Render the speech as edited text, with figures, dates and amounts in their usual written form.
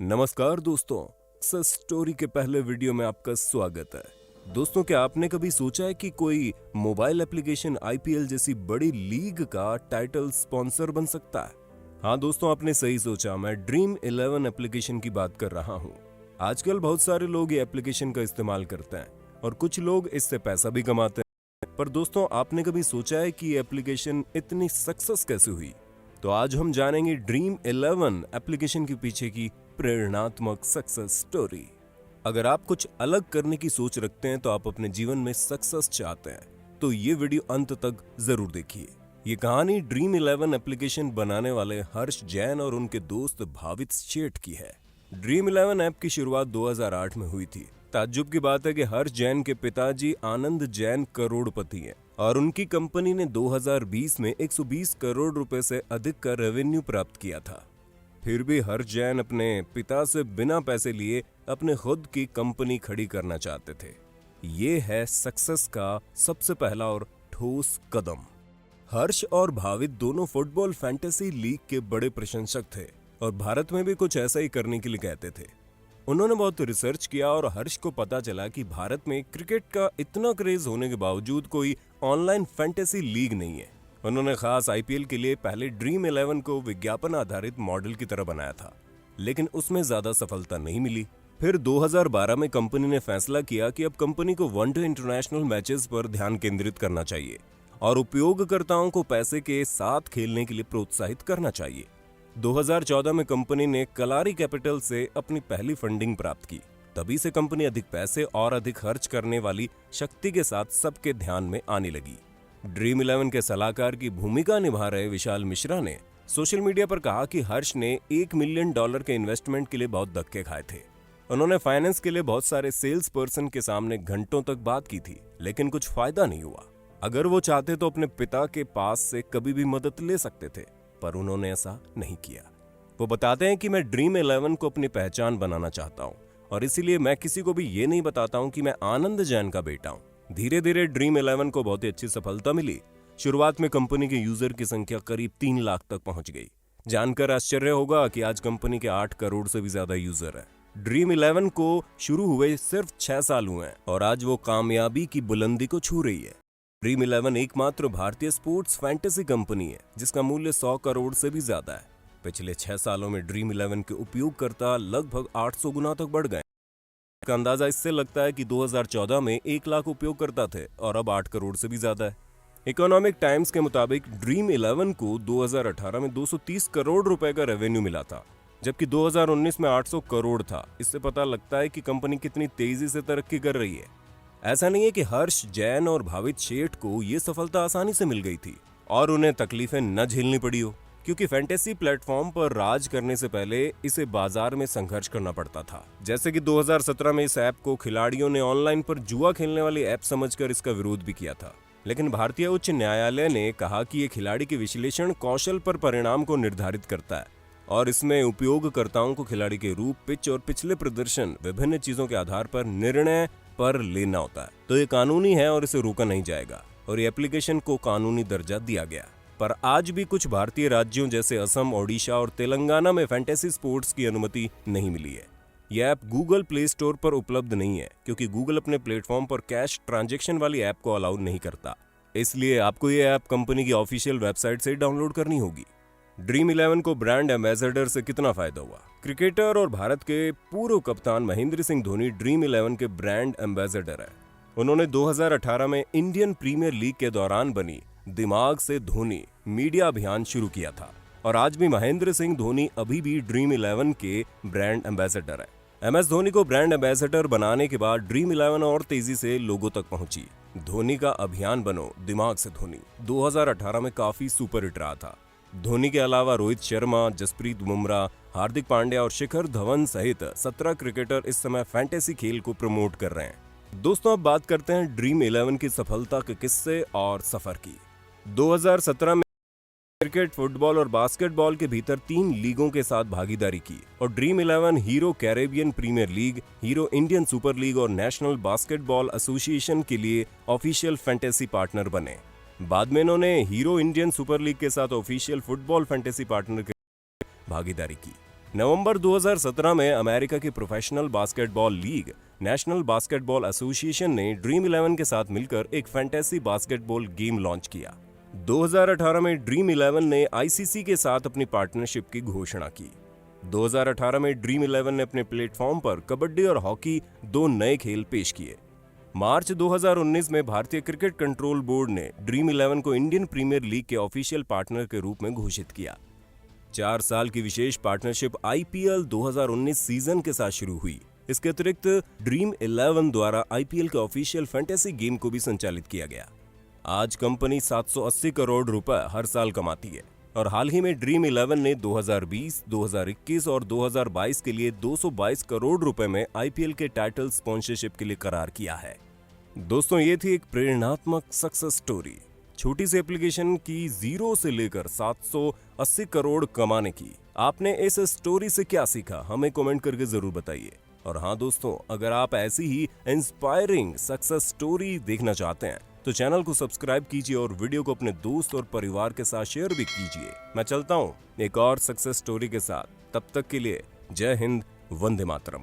नमस्कार दोस्तों, success story के पहले वीडियो में आपका स्वागत है। दोस्तों, क्या आपने कभी सोचा है कि कोई मोबाइल एप्लीकेशन आईपीएल जैसी बड़ी लीग का टाइटल स्पॉन्सर बन सकता है? हाँ दोस्तों, आपने सही सोचा, मैं ड्रीम 11 एप्लीकेशन की बात कर रहा हूँ। आजकल बहुत सारे लोग ये एप्लीकेशन का इस्तेमाल करते हैं और कुछ लोग इससे पैसा भी कमाते हैं। पर दोस्तों, आपने कभी सोचा है कि ये एप्लीकेशन इतनी सक्सेस कैसे हुई? तो आज हम जानेंगे ड्रीम 11 एप्लीकेशन के पीछे की प्रेरणात्मक सक्सेस स्टोरी। अगर आप कुछ अलग करने की सोच रखते हैं, तो आप अपने जीवन में सक्सेस चाहते हैं, तो ये वीडियो अंत तक जरूर देखिए। ये कहानी ड्रीम 11 एप्लीकेशन बनाने वाले हर्ष जैन और उनके दोस्त भावित शेठ की है। ड्रीम 11 ऐप की शुरुआत 2008 में हुई थी। ताज्जुब की बात है कि हर्ष जैन के पिताजी आनंद जैन करोड़पति हैं और उनकी कंपनी ने 2020 में 120 करोड़ रुपए से अधिक का रेवेन्यू प्राप्त किया था। फिर भी हर्ष जैन अपने पिता से बिना पैसे लिए अपने खुद की कंपनी खड़ी करना चाहते थे। ये है सक्सेस का सबसे पहला और ठोस कदम। हर्ष और भावित दोनों फुटबॉल फैंटेसी लीग के बड़े प्रशंसक थे और भारत में भी कुछ ऐसा ही करने के लिए कहते थे। उन्होंने बहुत रिसर्च किया और हर्ष को पता चला कि भारत में क्रिकेट का इतना क्रेज होने के बावजूद कोई ऑनलाइन फैंटेसी लीग नहीं है। उन्होंने खास आईपीएल के लिए पहले ड्रीम 11 को विज्ञापन आधारित मॉडल की तरह बनाया था, लेकिन उसमें ज्यादा सफलता नहीं मिली। फिर 2012 में कंपनी ने फैसला किया कि अब कंपनी को वनडे इंटरनेशनल मैचेस पर ध्यान केंद्रित करना चाहिए और उपयोगकर्ताओं को पैसे के साथ खेलने के लिए प्रोत्साहित करना चाहिए। 2014 में कंपनी ने कलारी कैपिटल से अपनी पहली फंडिंग प्राप्त की। तभी से कंपनी अधिक पैसे और अधिक खर्च करने वाली शक्ति के साथ सबके ध्यान में आने लगी। ड्रीम 11 के सलाहकार की भूमिका निभा रहे विशाल मिश्रा ने सोशल मीडिया पर कहा कि हर्ष ने $1 मिलियन के इन्वेस्टमेंट के लिए बहुत धक्के खाए थे। उन्होंने फाइनेंस के लिए बहुत सारे सेल्स पर्सन के सामने घंटों तक बात की थी, लेकिन कुछ फायदा नहीं हुआ। अगर वो चाहते तो अपने पिता के पास से कभी भी मदद ले सकते थे, पर उन्होंने ऐसा नहीं किया। वो बताते हैं कि मैं ड्रीम 11 को अपनी पहचान बनाना चाहता हूँ और इसीलिए मैं किसी को भी ये नहीं बताता हूँ कि मैं आनंद जैन का बेटा हूँ। धीरे धीरे ड्रीम 11 को बहुत ही अच्छी सफलता मिली। शुरुआत में कंपनी के यूजर की संख्या करीब 3 लाख तक पहुंच गई। जानकर आश्चर्य होगा कि आज कंपनी के 8 करोड़ से भी ज्यादा यूजर है। ड्रीम 11 को शुरू हुए सिर्फ 6 साल हुए हैं और आज वो कामयाबी की बुलंदी को छू रही है। ड्रीम 11 एकमात्र भारतीय स्पोर्ट्स फैंटेसी कंपनी है जिसका मूल्य 100 करोड़ से भी ज्यादा है। पिछले 6 सालों में ड्रीम 11 के उपयोगकर्ता लगभग 800 गुना तक बढ़ गए। का अंदाजा इससे लगता है कि 2014 में 1 लाख उपयोगकर्ता थे और अब 8 करोड़ से भी ज्यादा है। इकोनॉमिक टाइम्स के मुताबिक ड्रीम 11 को 2018 में 230 करोड़ रुपए का रेवेन्यू मिला था, जबकि 2019 में 800 करोड़ था। इससे पता लगता है कि कंपनी कितनी तेजी से तरक्की कर रही है। ऐसा नहीं है कि हर्ष जैन और भावित शेठ को ये सफलता आसानी से मिल गई थी और उन्हें तकलीफें न झेलनी पड़ी हो, क्योंकि फैंटेसी प्लेटफॉर्म पर राज करने से पहले इसे बाजार में संघर्ष करना पड़ता था। जैसे कि 2017 में इस ऐप को खिलाड़ियों ने ऑनलाइन पर जुआ खेलने वाली ऐप समझकर इसका विरोध भी किया था, लेकिन भारतीय उच्च न्यायालय ने कहा कि ये खिलाड़ी के विश्लेषण कौशल पर परिणाम को निर्धारित करता है और इसमें उपयोगकर्ताओं को खिलाड़ी के रूप, पिच और पिछले प्रदर्शन विभिन्न चीजों के आधार पर निर्णय पर लेना होता है। तो ये कानूनी है और इसे रोका नहीं जाएगा और ये एप्लीकेशन को कानूनी दर्जा दिया गया। पर आज भी कुछ भारतीय राज्यों जैसे असम, ओडिशा और तेलंगाना में फैंटेसी स्पोर्ट्स की अनुमति नहीं मिली है। यह ऐप गूगल प्ले स्टोर पर उपलब्ध नहीं है, क्योंकि गूगल अपने प्लेटफॉर्म पर कैश ट्रांजैक्शन वाली ऐप को अलाउ नहीं करता। इसलिए आपको यह ऐप कंपनी की ऑफिशियल वेबसाइट से डाउनलोड करनी होगी। ड्रीम 11 को ब्रांड एम्बेसडर से कितना फायदा हुआ? क्रिकेटर और भारत के पूर्व कप्तान महेंद्र सिंह धोनी ड्रीम 11 के ब्रांड एम्बेसडर है। उन्होंने 2018 में इंडियन प्रीमियर लीग के दौरान बनी दिमाग से धोनी मीडिया अभियान शुरू किया था और आज भी महेंद्र सिंह धोनी अभी भी ड्रीम 11 के ब्रांड एम्बेसडर है। एमएस धोनी को ब्रांड एम्बेसडर बनाने के बाद ड्रीम 11 और तेजी से लोगों तक पहुंची। धोनी का अभियान बनो दिमाग से धोनी 2018 में काफी सुपर हिट रहा था। धोनी के अलावा रोहित शर्मा, जसप्रीत बुमराह, हार्दिक पांड्या और शिखर धवन सहित 17 क्रिकेटर इस समय फैंटेसी खेल को प्रमोट कर रहे हैं। दोस्तों, अब बात करते हैं ड्रीम 11 की सफलता के किस्से और सफर की। 2017 में क्रिकेट, फुटबॉल और बास्केटबॉल के भीतर 3 लीगों के साथ भागीदारी की और Dream 11 Hero Caribbean Premier League, Hero Indian Super League और नेशनल बास्केटबॉल एसोसिएशन के लिए ऑफिशियल फैंटेसी पार्टनर बने। बाद में इन्होंने हीरो इंडियन सुपर लीग के साथ ऑफिशियल फुटबॉल फैंटेसी पार्टनर के भागीदारी की। नवंबर 2017 में अमेरिका की professional basketball league national Basketball association ने ड्रीम 11 के साथ मिलकर एक फैंटेसी बास्केटबॉल गेम लॉन्च किया। 2018 में ड्रीम 11 ने आईसीसी के साथ अपनी पार्टनरशिप की घोषणा की। 2018 में ड्रीम 11 ने अपने प्लेटफॉर्म पर कबड्डी और हॉकी 2 नए खेल पेश किए। मार्च 2019 में भारतीय क्रिकेट कंट्रोल बोर्ड ने ड्रीम 11 को इंडियन प्रीमियर लीग के ऑफिशियल पार्टनर के रूप में घोषित किया। 4 साल की विशेष पार्टनरशिप आईपीएल 2019 सीजन के साथ शुरू हुई। इसके अतिरिक्त ड्रीम 11 द्वारा आईपीएल के ऑफिशियल फैंटेसी गेम को भी संचालित किया गया। आज कंपनी 780 करोड़ रुपए हर साल कमाती है और हाल ही में ड्रीम 11 ने 2020, 2021 और 2022 के लिए 222 करोड़ रुपए में आईपीएल के टाइटल स्पॉन्सरशिप के लिए करार किया है। दोस्तों, ये थी एक प्रेरणात्मक सक्सेस स्टोरी। छोटी सी एप्लीकेशन की 0 से लेकर 780 करोड़ कमाने की। आपने इस स्टोरी से क्या सीखा, हमें कमेंट करके जरूर बताइए। और हाँ दोस्तों, अगर आप ऐसी ही इंस्पायरिंग सक्सेस स्टोरी देखना चाहते हैं तो चैनल को सब्सक्राइब कीजिए और वीडियो को अपने दोस्त और परिवार के साथ शेयर भी कीजिए। मैं चलता हूँ एक और सक्सेस स्टोरी के साथ। तब तक के लिए जय हिंद, वंदे मातरम।